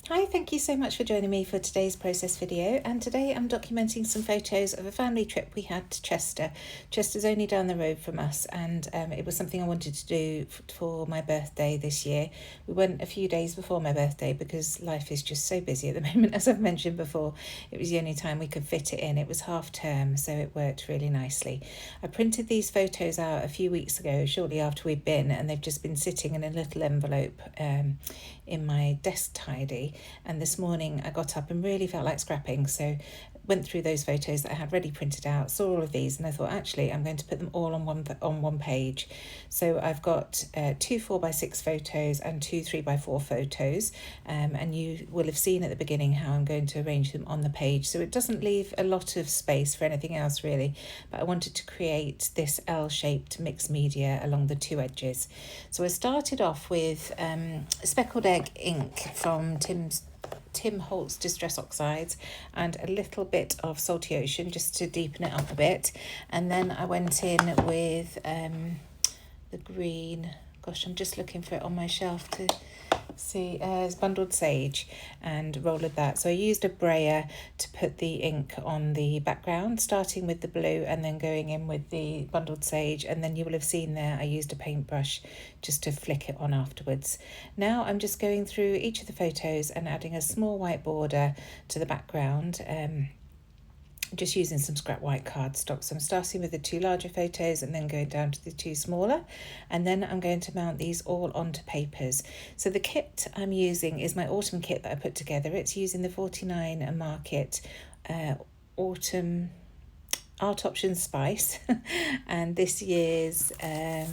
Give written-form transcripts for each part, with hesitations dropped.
Hi, thank you so much for joining me for today's process video, and today I'm documenting some photos of a family trip we had to Chester. Chester's only down the road from us, and it was something I wanted to do for my birthday this year. We went a few days before my birthday because life is just so busy at the moment, as I've mentioned before. It was the only time we could fit it in. It was half term, so it worked really nicely. I printed these photos out a few weeks ago, shortly after we'd been, and they've just been sitting in a little envelope in my desk tidy. And this morning I got up and really felt like scrapping, so went through those photos that I had ready printed out, saw all of these, and I thought, actually, I'm going to put them all on one page. So I've got 2 4x6 photos and 2 3x4 photos, and you will have seen at the beginning how I'm going to arrange them on the page, so it doesn't leave a lot of space for anything else really, but I wanted to create this L-shaped mixed media along the 2 edges. So I started off with speckled egg ink from Tim Holtz Distress Oxides and a little bit of Salty Ocean just to deepen it up a bit. And then I went in with the green, gosh, I'm just looking for it on my shelf to see, it's Bundled Sage, and rollered that. So I used a brayer to put the ink on the background, starting with the blue and then going in with the Bundled Sage, and then you will have seen there I used a paintbrush just to flick it on afterwards. Now I'm just going through each of the photos and adding a small white border to the background, just using some scrap white cardstock. So I'm starting with the 2 larger photos and then going down to the 2 smaller, and then I'm going to mount these all onto papers. So the kit I'm using is my autumn kit that I put together. It's using the 49 Market Autumn Art Options Spice and this year's oh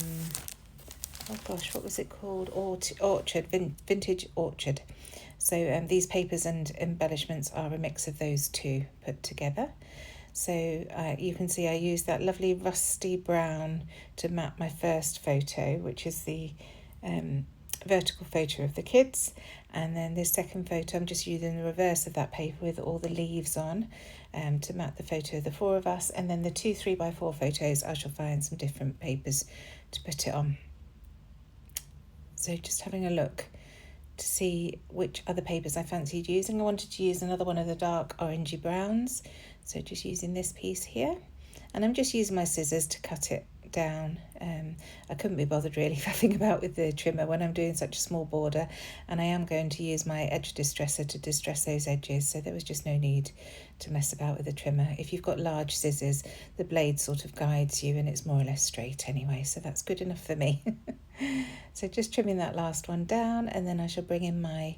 gosh, what was it called? Orchard, Vintage Orchard. So these papers and embellishments are a mix of those 2 put together. So you can see I used that lovely rusty brown to map my first photo, which is the vertical photo of the kids. And then this second photo, I'm just using the reverse of that paper with all the leaves on to map the photo of the 4 of us. And then the 2 3x4 photos, I shall find some different papers to put it on. So just having a look to see which other papers I fancied using. I wanted to use another one of the dark orangey browns, so just using this piece here, and I'm just using my scissors to cut it down. I couldn't be bothered really faffing about with the trimmer when I'm doing such a small border, and I am going to use my edge distresser to distress those edges, so there was just no need to mess about with the trimmer. If you've got large scissors, the blade sort of guides you and it's more or less straight anyway, so that's good enough for me. So just trimming that last one down, and then I shall bring in my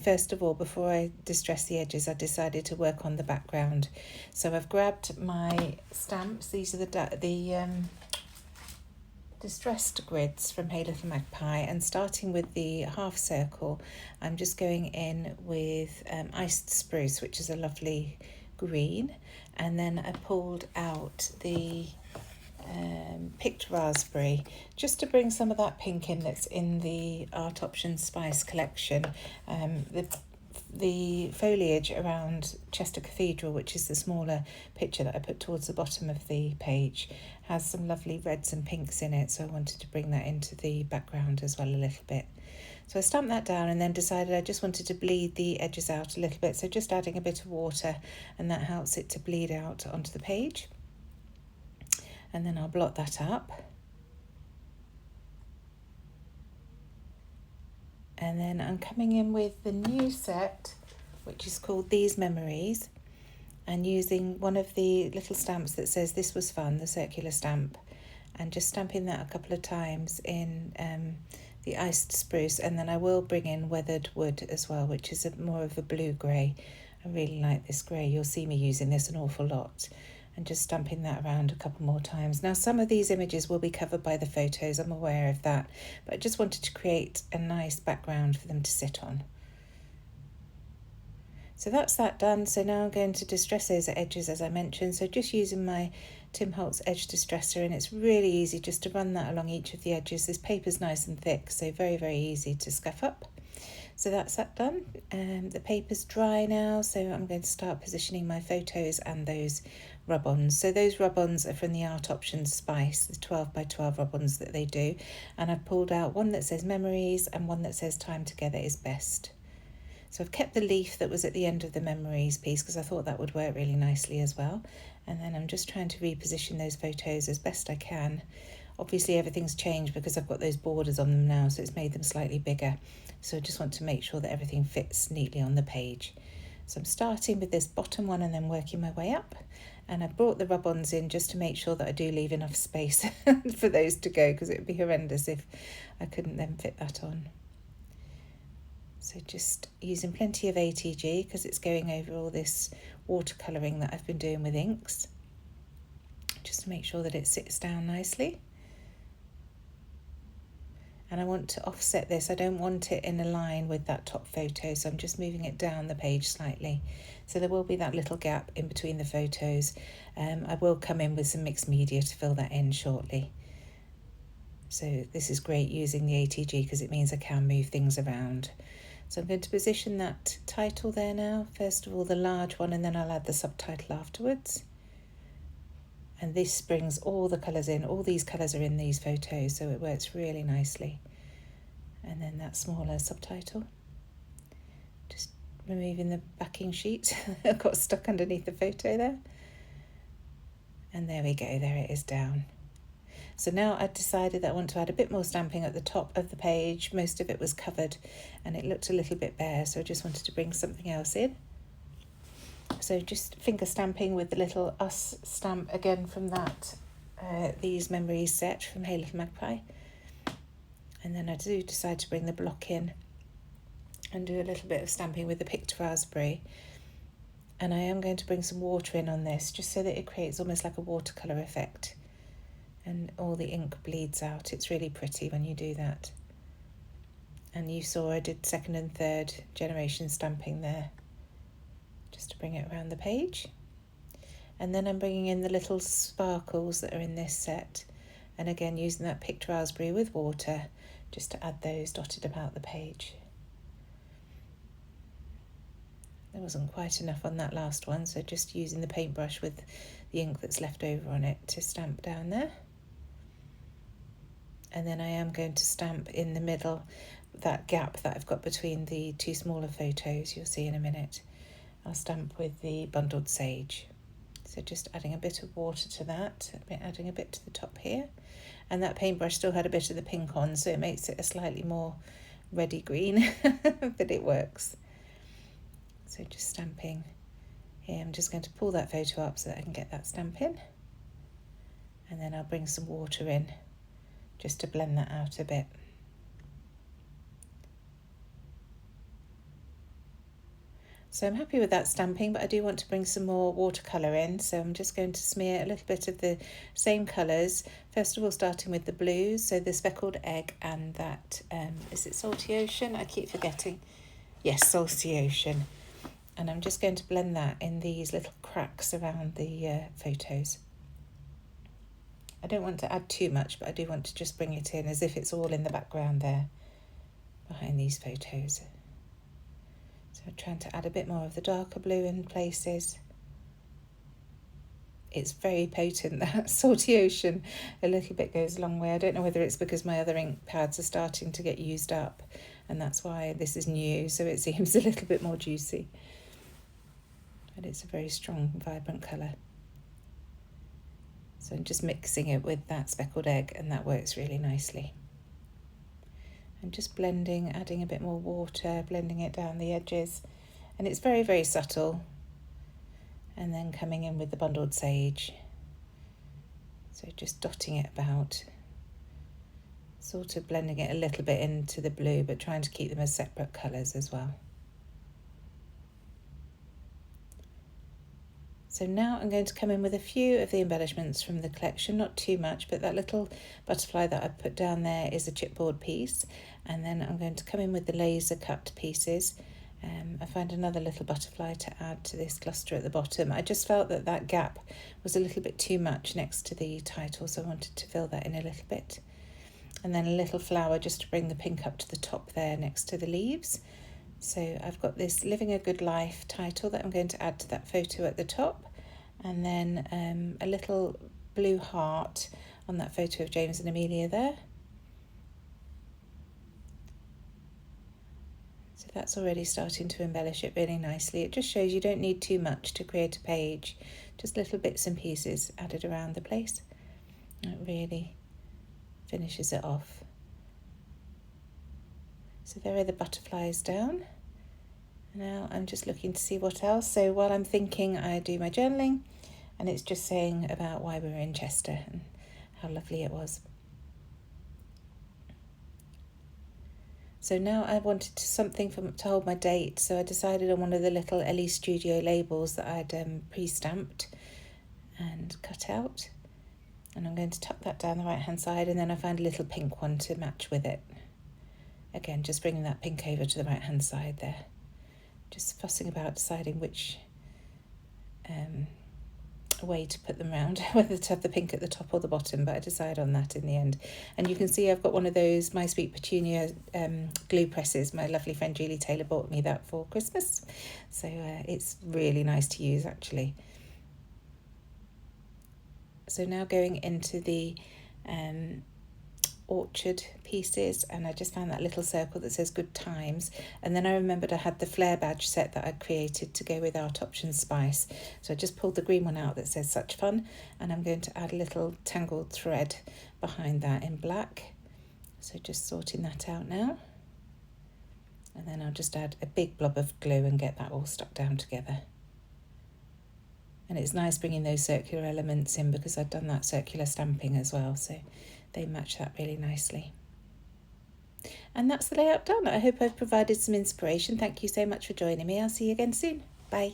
first of all, before I distress the edges, I decided to work on the background. So I've grabbed my stamps. These are the distressed grids from Hey Little Magpie, and starting with the half circle, I'm just going in with iced spruce, which is a lovely green, and then I pulled out the picked raspberry just to bring some of that pink in that's in the Art Options Spice collection. The foliage around Chester Cathedral, which is the smaller picture that I put towards the bottom of the page, has some lovely reds and pinks in it, so I wanted to bring that into the background as well a little bit. So I stamped that down and then decided I just wanted to bleed the edges out a little bit, so just adding a bit of water, and that helps it to bleed out onto the page. And then I'll blot that up. And then I'm coming in with the new set, which is called These Memories, and using one of the little stamps that says "This was fun," the circular stamp, and just stamping that a couple of times in the iced spruce. And then I will bring in weathered wood as well, which is more of a blue grey. I really like this grey. You'll see me using this an awful lot. And just stamping that around a couple more times. Now, some of these images will be covered by the photos, I'm aware of that, but I just wanted to create a nice background for them to sit on. So that's that done. So now I'm going to distress those edges, as I mentioned. So just using my Tim Holtz edge distresser, and it's really easy just to run that along each of the edges. This paper's nice and thick, so very, very easy to scuff up. So that's that done. The paper's dry now, so I'm going to start positioning my photos and those rub-ons. So those rub-ons are from the Art Options Spice, the 12 by 12 rub-ons that they do. And I've pulled out one that says Memories and one that says Time Together is Best. So I've kept the leaf that was at the end of the Memories piece because I thought that would work really nicely as well. And then I'm just trying to reposition those photos as best I can. Obviously everything's changed because I've got those borders on them now, so it's made them slightly bigger. So I just want to make sure that everything fits neatly on the page. So I'm starting with this bottom one and then working my way up. And I've brought the rub-ons in just to make sure that I do leave enough space for those to go, because it would be horrendous if I couldn't then fit that on. So just using plenty of ATG because it's going over all this watercolouring that I've been doing with inks, just to make sure that it sits down nicely. And I want to offset this. I don't want it in a line with that top photo, so I'm just moving it down the page slightly. So there will be that little gap in between the photos. I will come in with some mixed media to fill that in shortly. So this is great using the ATG because it means I can move things around. So I'm going to position that title there now. First of all, the large one, and then I'll add the subtitle afterwards. And this brings all the colours in. All these colours are in these photos, so it works really nicely. And then that smaller subtitle. Just removing the backing sheet that got stuck underneath the photo there. And there we go, there it is down. So now I've decided that I want to add a bit more stamping at the top of the page. Most of it was covered and it looked a little bit bare, so I just wanted to bring something else in. So just finger stamping with the little us stamp again from that These Memories set from Hey Little Magpie. And then I do decide to bring the block in and do a little bit of stamping with the picked raspberry. And I am going to bring some water in on this just so that it creates almost like a watercolour effect. And all the ink bleeds out. It's really pretty when you do that. And you saw I did second and third generation stamping there, just to bring it around the page. And then I'm bringing in the little sparkles that are in this set, and again using that picked raspberry with water just to add those dotted about the page. There wasn't quite enough on that last one, so just using the paintbrush with the ink that's left over on it to stamp down there. And then I am going to stamp in the middle, that gap that I've got between the two smaller photos, you'll see in a minute. I'll stamp with the bundled sage. So just adding a bit of water to that, adding a bit to the top here. And that paintbrush still had a bit of the pink on, so it makes it a slightly more reddy green, but it works. So just stamping here. I'm just going to pull that photo up so that I can get that stamp in. And then I'll bring some water in just to blend that out a bit. So I'm happy with that stamping, but I do want to bring some more watercolour in. So I'm just going to smear a little bit of the same colours. First of all, starting with the blues, so the speckled egg and that, is it Salty Ocean? I keep forgetting. Yes, Salty Ocean. And I'm just going to blend that in these little cracks around the photos. I don't want to add too much, but I do want to just bring it in as if it's all in the background there, behind these photos. So I'm trying to add a bit more of the darker blue in places. It's very potent, that Salty Ocean. A little bit goes a long way. I don't know whether it's because my other ink pads are starting to get used up, and that's why this is new, so it seems a little bit more juicy. But it's a very strong, vibrant colour. So I'm just mixing it with that speckled egg, and that works really nicely. I'm just blending, adding a bit more water, blending it down the edges, and it's very, very subtle. And then coming in with the bundled sage. So just dotting it about, sort of blending it a little bit into the blue, but trying to keep them as separate colours as well. So now I'm going to come in with a few of the embellishments from the collection, not too much, but that little butterfly that I put down there is a chipboard piece. And then I'm going to come in with the laser cut pieces. I find another little butterfly to add to this cluster at the bottom. I just felt that that gap was a little bit too much next to the title, so I wanted to fill that in a little bit. And then a little flower just to bring the pink up to the top there next to the leaves. So I've got this Living a Good Life title that I'm going to add to that photo at the top, and then a little blue heart on that photo of James and Amelia there. So that's already starting to embellish it really nicely. It just shows you don't need too much to create a page, just little bits and pieces added around the place. It really finishes it off. So there are the butterflies down. Now I'm just looking to see what else. So while I'm thinking, I do my journaling, and it's just saying about why we were in Chester and how lovely it was. So now I wanted something to hold my date, so I decided on one of the little Ellie Studio labels that I'd pre-stamped and cut out. And I'm going to tuck that down the right-hand side, and then I found a little pink one to match with it. Again, just bringing that pink over to the right-hand side there. Just fussing about deciding which way to put them around, whether to have the pink at the top or the bottom, but I decided on that in the end. And you can see I've got one of those My Sweet Petunia glue presses. My lovely friend Julie Taylor bought me that for Christmas, so it's really nice to use actually. So now going into the orchard pieces, and I just found that little circle that says Good Times, and then I remembered I had the flare badge set that I'd created to go with Art Options Spice, so I just pulled the green one out that says Such Fun, and I'm going to add a little tangled thread behind that in black. So just sorting that out now, and then I'll just add a big blob of glue and get that all stuck down together. And it's nice bringing those circular elements in because I've done that circular stamping as well, so they match that really nicely. And that's the layout done. I hope I've provided some inspiration. Thank you so much for joining me. I'll see you again soon. Bye.